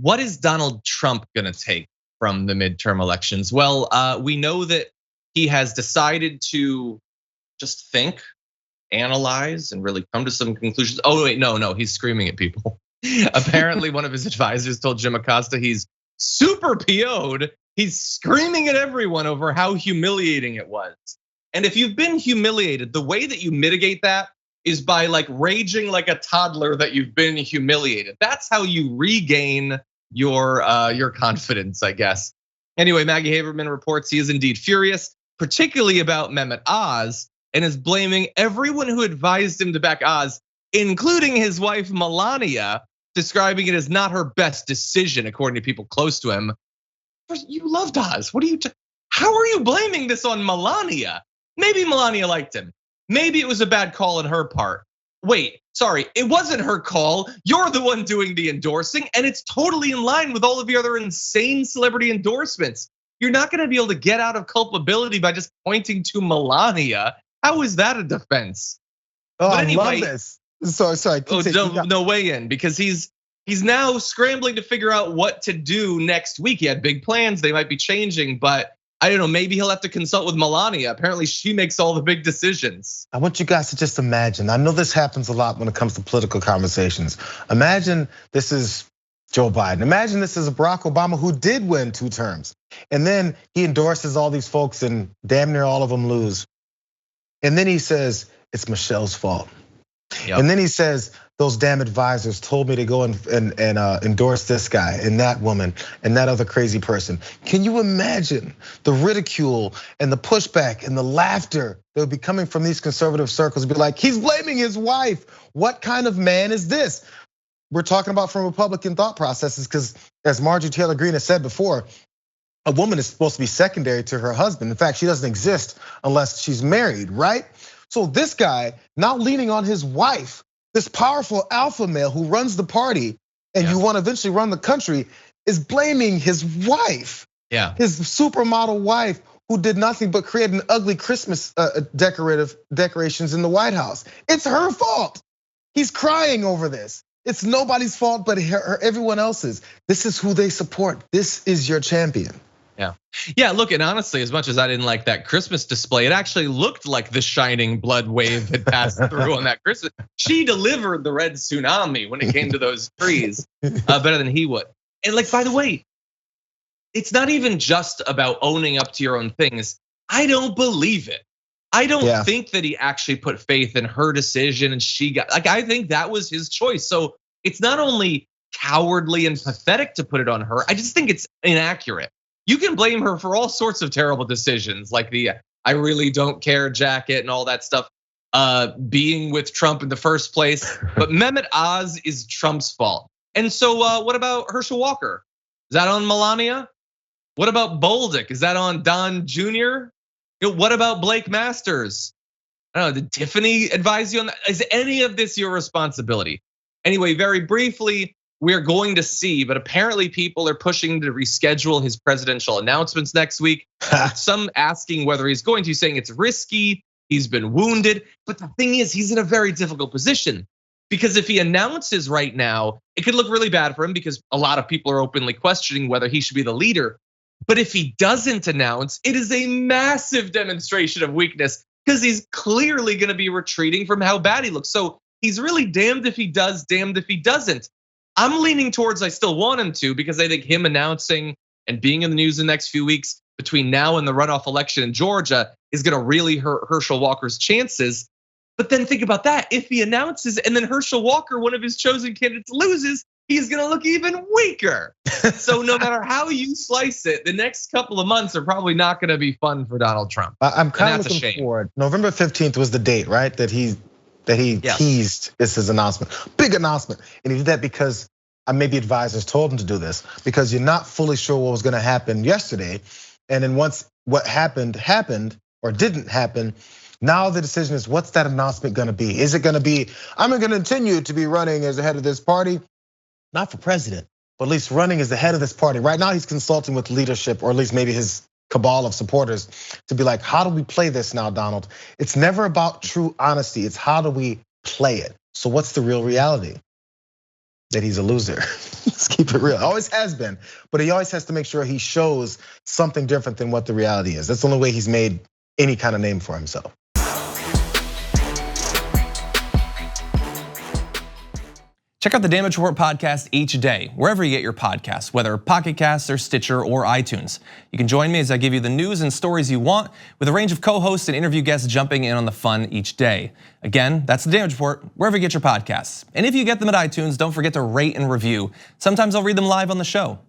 what is Donald Trump gonna take from the midterm elections? Well, we know that he has decided to just think, analyze, and really come to some conclusions. Oh wait, no, he's screaming at people. Apparently, one of his advisors told Jim Acosta he's super PO'd. He's screaming at everyone over how humiliating it was. And if you've been humiliated, the way that you mitigate that is by like raging like a toddler that you've been humiliated. That's how you regain your confidence, I guess. Anyway, Maggie Haberman reports he is indeed furious, particularly about Mehmet Oz, and is blaming everyone who advised him to back Oz, including his wife Melania, describing it as not her best decision, according to people close to him. You loved Oz. How are you blaming this on Melania? Maybe Melania liked him. Maybe it was a bad call on her part. Wait, sorry, it wasn't her call. You're the one doing the endorsing, and it's totally in line with all of your other insane celebrity endorsements. You're not gonna be able to get out of culpability by just pointing to Melania. How is that a defense? Oh, but anyway, I love this. Sorry. No way in, because he's now scrambling to figure out what to do next week. He had big plans, they might be changing, but I don't know, maybe he'll have to consult with Melania. Apparently she makes all the big decisions. I want you guys to just imagine, I know this happens a lot when it comes to political conversations. Imagine this is Joe Biden. Imagine this is Barack Obama, who did win 2 terms. And then he endorses all these folks and damn near all of them lose. And then he says, it's Michelle's fault. Yep. And then he says, those damn advisors told me to go and endorse this guy and that woman and that other crazy person. Can you imagine the ridicule and the pushback and the laughter that would be coming from these conservative circles? Be like, he's blaming his wife. What kind of man is this? We're talking about from Republican thought processes, because as Marjorie Taylor Greene has said before, a woman is supposed to be secondary to her husband. In fact, she doesn't exist unless she's married, right? So this guy now leaning on his wife, this powerful alpha male who runs the party and you want to eventually run the country, is blaming his wife. His supermodel wife, who did nothing but create an ugly Christmas decorations in the White House. It's her fault. He's crying over this. It's nobody's fault but everyone else's. This is who they support. This is your champion. Yeah, look, and honestly, as much as I didn't like that Christmas display, it actually looked like the shining blood wave had passed through on that Christmas. She delivered the red tsunami when it came to those trees, better than he would. And like, by the way, it's not even just about owning up to your own things. I don't believe it. I don't think that he actually put faith in her decision and she got, like, I think that was his choice. So it's not only cowardly and pathetic to put it on her, I just think it's inaccurate. You can blame her for all sorts of terrible decisions, like the "I really don't care" jacket and all that stuff, being with Trump in the first place. But Mehmet Oz is Trump's fault. And so what about Herschel Walker? Is that on Melania? What about Bolduc? Is that on Don Jr.? What about Blake Masters? I don't know, did Tiffany advise you on that? Is any of this your responsibility? Anyway, very briefly, we're going to see, but apparently people are pushing to reschedule his presidential announcements next week. Some asking whether he's going to, saying it's risky, he's been wounded. But the thing is, he's in a very difficult position, because if he announces right now, it could look really bad for him because a lot of people are openly questioning whether he should be the leader. But if he doesn't announce, it is a massive demonstration of weakness, because he's clearly gonna be retreating from how bad he looks. So he's really damned if he does, damned if he doesn't. I'm leaning towards I still want him to, because I think him announcing and being in the news the next few weeks between now and the runoff election in Georgia is gonna really hurt Herschel Walker's chances. But then think about that. If he announces and then Herschel Walker, one of his chosen candidates, loses, he's gonna look even weaker. So no matter how you slice it, the next couple of months are probably not gonna be fun for Donald Trump. I'm kind of looking forward. November 15th was the date, right? That he teased is his announcement, big announcement. And he did that because maybe advisors told him to do this, because you're not fully sure what was gonna happen yesterday. And then once what happened or didn't happen, now the decision is, what's that announcement gonna be? Is it gonna be, I'm gonna continue to be running as the head of this party? Not for president, but at least running as the head of this party. Right now he's consulting with leadership, or at least maybe his cabal of supporters, to be like, how do we play this now, Donald? It's never about true honesty, it's how do we play it? So what's the real reality? that he's a loser. Let's keep it real. Always has been, but he always has to make sure he shows something different than what the reality is. That's the only way he's made any kind of name for himself. Check out the Damage Report podcast each day, wherever you get your podcasts, whether Pocket Casts or Stitcher or iTunes. You can join me as I give you the news and stories you want, with a range of co-hosts and interview guests jumping in on the fun each day. Again, that's the Damage Report, wherever you get your podcasts. And if you get them at iTunes, don't forget to rate and review. Sometimes I'll read them live on the show.